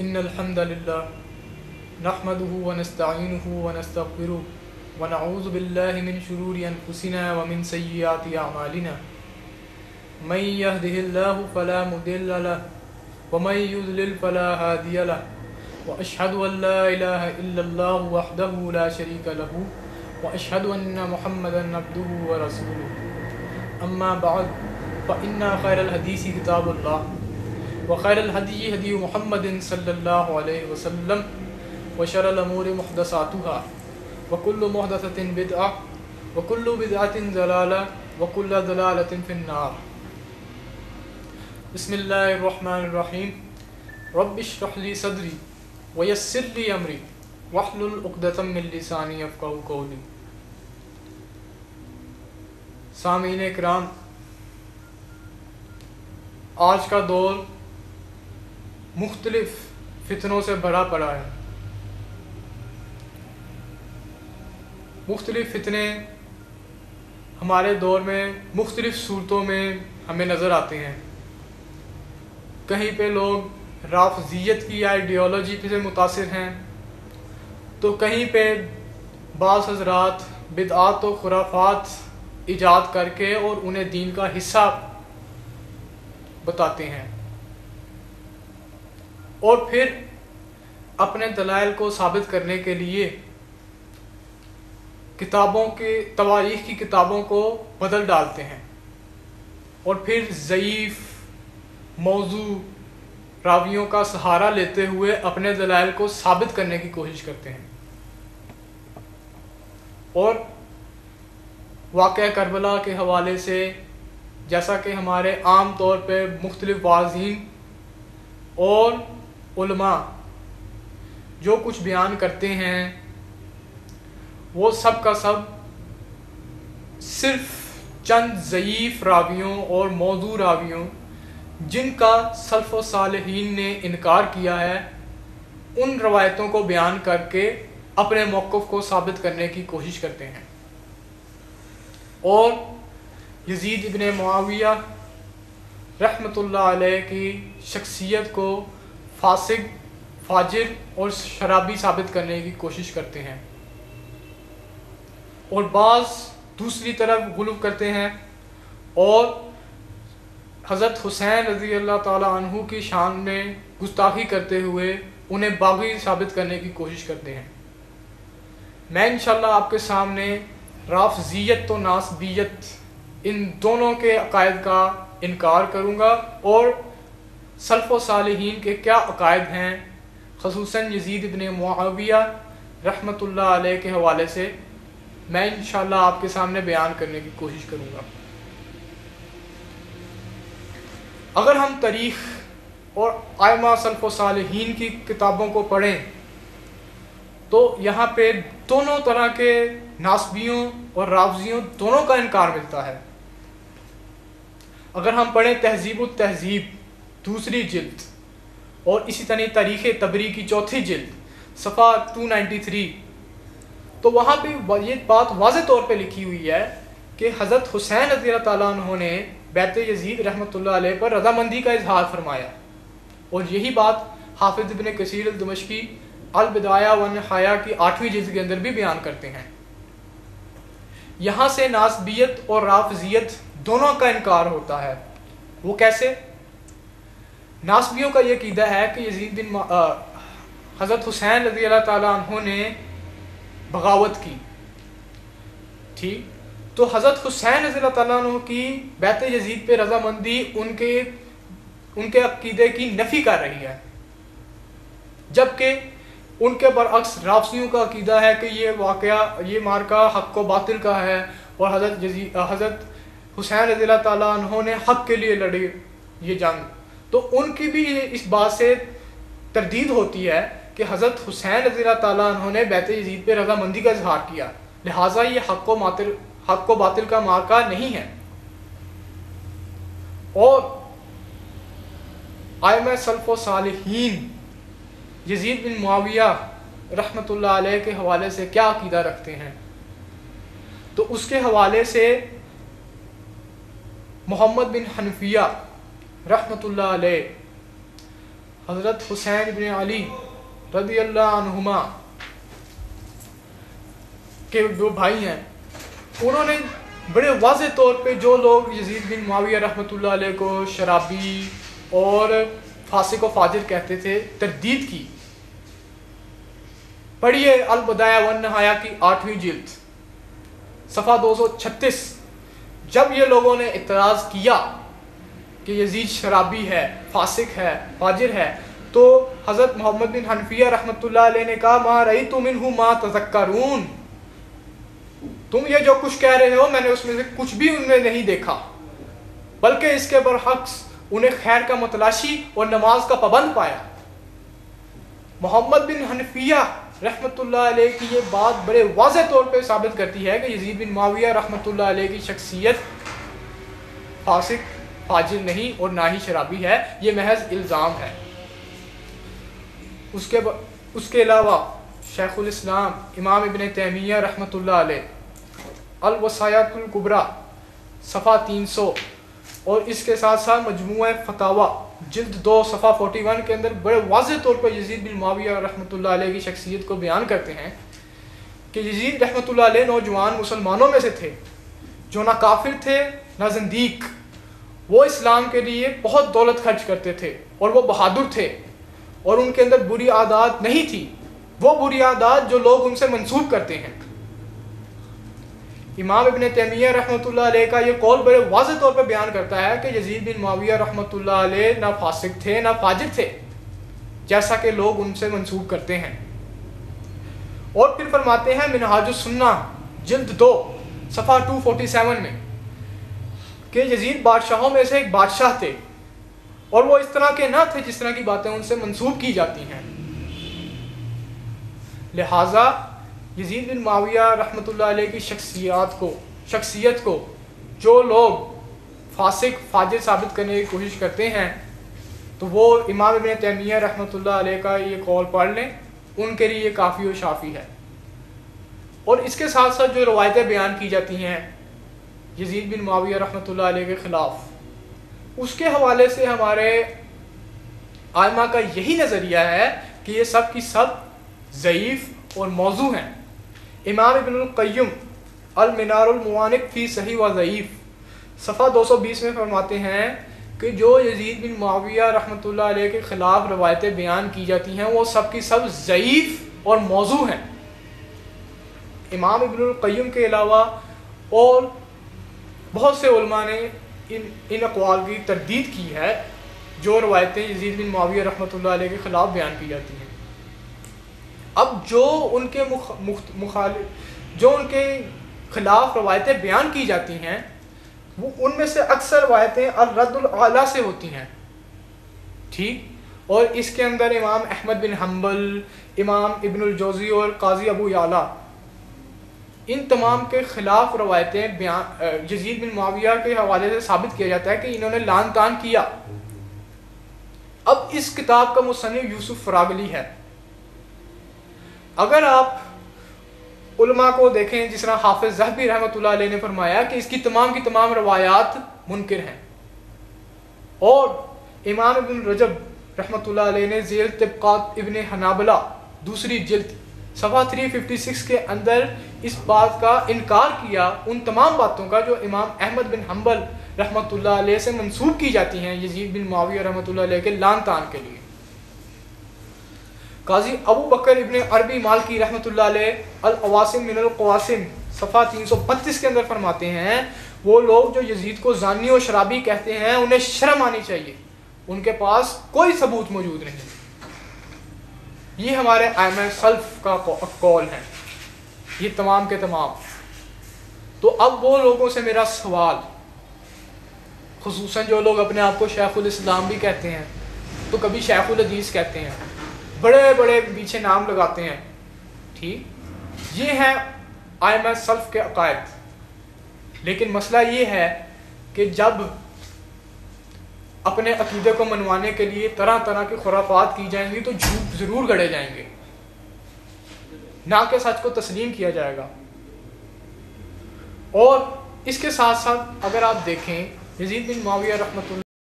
إن الحمد لله نحمده ونستعينه ونستغفره ونعوذ بالله من شرور أنفسنا ومن سيئات أعمالنا من يهده الله فلا مضل له ومن يضلل فلا هادي له وأشهد أن لا إله إلا الله وحده لا شريك له وأشهد أن محمدا عبده ورسوله أما بعد فإن خير الحديث كتاب الله وخير الهدي هدي محمد صلى الله عليه وسلم وشر الأمور محدثاتها وكل محدثة بدعة وكل بدعة ضلالة وكل ضلالة في النار. بسم الله الرحمن الرحيم. رب اشرح لي صدري ويسر لي أمري واحلل عقدة من لساني يفقهوا قولي. سامعین کرام، آج کا دور مختلف فتنوں سے بھرا پڑا ہے. مختلف فتنے ہمارے دور میں مختلف صورتوں میں ہمیں نظر آتے ہیں. کہیں پہ لوگ رافضیت کی آئیڈیالوجی سے متاثر ہیں، تو کہیں پہ بعض حضرات بدعات و خرافات ایجاد کر کے اور انہیں دین کا حصہ بتاتے ہیں، اور پھر اپنے دلائل کو ثابت کرنے کے لیے کتابوں کے تواریخ کی کتابوں کو بدل ڈالتے ہیں، اور پھر ضعیف موضوع راویوں کا سہارا لیتے ہوئے اپنے دلائل کو ثابت کرنے کی کوشش کرتے ہیں. اور واقعہ کربلا کے حوالے سے، جیسا کہ ہمارے عام طور پہ مختلف واعظین اور علماء جو کچھ بیان کرتے ہیں، وہ سب کا سب صرف چند ضعیف راویوں اور موضوع راویوں جن کا سلف و صالحین نے انکار کیا ہے، ان روایتوں کو بیان کر کے اپنے موقف کو ثابت کرنے کی کوشش کرتے ہیں. اور یزید ابن معاویہ رحمۃ اللہ علیہ کی شخصیت کو فاسق، فاجر اور شرابی ثابت کرنے کی کوشش کرتے ہیں، اور بعض دوسری طرف غلو کرتے ہیں اور حضرت حسین رضی اللہ تعالی عنہ کی شان میں گستاخی کرتے ہوئے انہیں باغی ثابت کرنے کی کوشش کرتے ہیں. میں انشاءاللہ آپ کے سامنے رافضیت و ناصبیت ان دونوں کے عقائد کا انکار کروں گا، اور سلف و صالحین کے کیا عقائد ہیں خصوصاً یزید ابن معاویہ رحمۃ اللہ علیہ کے حوالے سے میں انشاءاللہ آپ کے سامنے بیان کرنے کی کوشش کروں گا. اگر ہم تاریخ اور ائمہ سلف و صالحین کی کتابوں کو پڑھیں تو یہاں پہ دونوں طرح کے ناسبیوں اور رافضیوں دونوں کا انکار ملتا ہے. اگر ہم پڑھیں تہذیب التہذیب دوسری جلد، اور اسی طرح تاریخ طبری کی چوتھی جلد صفحہ 293، تو وہاں پہ یہ بات واضح طور پہ لکھی ہوئی ہے کہ حضرت حسین رضی اللہ تعالیٰ عنہ نے بیعت یزید رحمۃ اللہ علیہ پر رضامندی کا اظہار فرمایا، اور یہی بات حافظ ابن کثیر الدمشقی البدایہ والنہایہ کی 8ویں جلد کے اندر بھی بیان کرتے ہیں. یہاں سے ناسبیت اور رافضیت دونوں کا انکار ہوتا ہے. وہ کیسے؟ ناسبیوں کا یہ عقیدہ ہے کہ حضرت حسین رضی اللہ تعالیٰ عنہ نے بغاوت کی، ٹھیک، تو حضرت حسین رضی اللہ تعالیٰ عنہ کی بیعت یزید پہ رضامندی ان کے عقیدے کی نفی کر رہی ہے، جبکہ ان کے برعکس رافضیوں کا عقیدہ ہے کہ یہ واقعہ، یہ مارکہ حق و باطل کا ہے، اور حضرت حسین رضی اللہ تعالیٰ عنہ نے حق کے لیے لڑی یہ جنگ. تو ان کی بھی اس بات سے تردید ہوتی ہے کہ حضرت حسین رضی اللہ تعالیٰ عنہ نے بیعت یزید پہ رضامندی کا اظہار کیا، لہٰذا یہ حق و باطل کا مارکہ نہیں ہے. اور ائمہ سلف و صالحین یزید بن معاویہ رحمۃ اللہ علیہ کے حوالے سے کیا عقیدہ رکھتے ہیں؟ تو اس کے حوالے سے محمد بن حنفیہ رحمۃ اللہ علیہ حضرت حسین بن علی رضی اللہ عنہما کے جو بھائی ہیں، انہوں نے بڑے واضح طور پہ جو لوگ یزید بن معاویہ رحمۃ اللہ علیہ کو شرابی اور فاسق و فاجر کہتے تھے تردید کی. پڑھیے البدایہ والنہایہ کی 8ویں جلد صفحہ 236. جب یہ لوگوں نے اعتراض کیا کہ یزید شرابی ہے، فاسق ہے، فاجر ہے، تو حضرت محمد بن حنفیہ رحمۃ اللہ علیہ نے کہا ما رأیت منہ ما تذکرون، تم یہ جو کچھ کہہ رہے ہو میں نے اس میں سے کچھ بھی ان میں نہیں دیکھا، بلکہ اس کے برعکس انہیں خیر کا متلاشی اور نماز کا پابند پایا. محمد بن حنفیہ رحمۃ اللہ علیہ کی یہ بات بڑے واضح طور پہ ثابت کرتی ہے کہ یزید بن معاویہ رحمۃ اللہ علیہ کی شخصیت فاسق فاجر نہیں اور نہ ہی شرابی ہے، یہ محض الزام ہے. اس کے علاوہ شیخ الاسلام امام ابن تیمیہ رحمۃ اللہ علیہ الوصایات الکبریٰ صفحہ 300 اور اس کے ساتھ ساتھ مجموعہ فتاوی جلد 2 صفحہ 41 کے اندر بڑے واضح طور پر یزید بن معاویہ رحمۃ اللہ علیہ کی شخصیت کو بیان کرتے ہیں کہ یزید رحمۃ اللہ علیہ نوجوان مسلمانوں میں سے تھے جو نہ کافر تھے نہ زندیق. وہ اسلام کے لیے بہت دولت خرچ کرتے تھے اور وہ بہادر تھے اور ان کے اندر بری عادات نہیں تھی، وہ بری عادات جو لوگ ان سے منسوب کرتے ہیں. امام ابن تیمیہ رحمۃ اللہ علیہ کا یہ قول بڑے واضح طور پر بیان کرتا ہے کہ یزید بن معاویہ رحمۃ اللہ علیہ نہ فاسق تھے نہ فاجر تھے جیسا کہ لوگ ان سے منسوب کرتے ہیں. اور پھر فرماتے ہیں منہاج السنہ جلد 2 صفحہ 247 میں کہ یزید بادشاہوں میں سے ایک بادشاہ تھے اور وہ اس طرح کے نہ تھے جس طرح کی باتیں ان سے منسوب کی جاتی ہیں. لہٰذا یزید بن معاویہ رحمۃ اللہ علیہ کی شخصیت کو جو لوگ فاسق فاجر ثابت کرنے کی کوشش کرتے ہیں تو وہ امام ابن تیمیہ رحمۃ اللہ علیہ کا یہ قول پڑھ لیں، ان کے لیے یہ کافی و شافی ہے. اور اس کے ساتھ ساتھ جو روایتیں بیان کی جاتی ہیں یزید بن معاویہ رحمۃ اللہ علیہ کے خلاف، اس کے حوالے سے ہمارے ائمہ کا یہی نظریہ ہے کہ یہ سب کی سب ضعیف اور موضوع ہیں. امام ابن القیم المنار الموانق فی صحیح و ضعیف صفحہ 220 میں فرماتے ہیں کہ جو یزید بن معاویہ رحمۃ اللہ علیہ کے خلاف روایتیں بیان کی جاتی ہیں وہ سب کی سب ضعیف اور موضوع ہیں. امام ابن القیم کے علاوہ اور بہت سے علماء نے ان اقوال کی تردید کی ہے جو روایتیں یزید بن معاویہ رحمۃ اللہ علیہ کے خلاف بیان کی جاتی ہیں. اب جو ان کے خلاف روایتیں بیان کی جاتی ہیں وہ ان میں سے اکثر روایتیں الرد الاعلیٰ سے ہوتی ہیں، ٹھیک. اور اس کے اندر امام احمد بن حنبل، امام ابن الجوزی اور قاضی ابو یعلا ان تمام کے خلاف روایتیں یزید بن معاویہ کے حوالے سے ثابت کیا جاتا ہے کہ انہوں نے لعن طعن کیا. اب اس کتاب کا مصنف یوسف فراغلی ہے. اگر آپ علماء کو دیکھیں جس طرح حافظ ذہبی رحمۃ اللہ علیہ نے فرمایا کہ اس کی تمام روایات منکر ہیں، اور امام ابن رجب رحمۃ اللہ علیہ نے ذیل طبقات ابن حنابلہ 2 جلد صفحہ 356 کے اندر اس بات کا انکار کیا، ان تمام باتوں کا جو امام احمد بن حنبل رحمۃ اللہ علیہ سے منسوب کی جاتی ہیں یزید بن معاویہ رحمۃ اللہ علیہ کے لعن طعن کے لیے. قاضی ابو بکر ابن عربی مالکی رحمۃ اللہ علیہ العواصم من القواسم صفحہ 332 کے اندر فرماتے ہیں وہ لوگ جو یزید کو زانی و شرابی کہتے ہیں انہیں شرم آنی چاہیے، ان کے پاس کوئی ثبوت موجود نہیں. یہ ہمارے ائمہ سلف کا قول ہے، یہ تمام کے تمام. تو اب وہ لوگوں سے میرا سوال، خصوصاً جو لوگ اپنے آپ کو شیخ الاسلام بھی کہتے ہیں تو کبھی شیخ الحدیث کہتے ہیں، بڑے بڑے پیچھے نام لگاتے ہیں، ٹھیک. یہ ہیں ائمہ سلف کے عقائد. لیکن مسئلہ یہ ہے کہ جب اپنے عقیدے کو منوانے کے لیے طرح طرح کی خرافات کی جائیں گی تو جھوٹ ضرور گڑے جائیں گے، نہ کہ سچ کو تسلیم کیا جائے گا. اور اس کے ساتھ ساتھ اگر آپ دیکھیں یزید بن معاویہ رحمۃ اللہ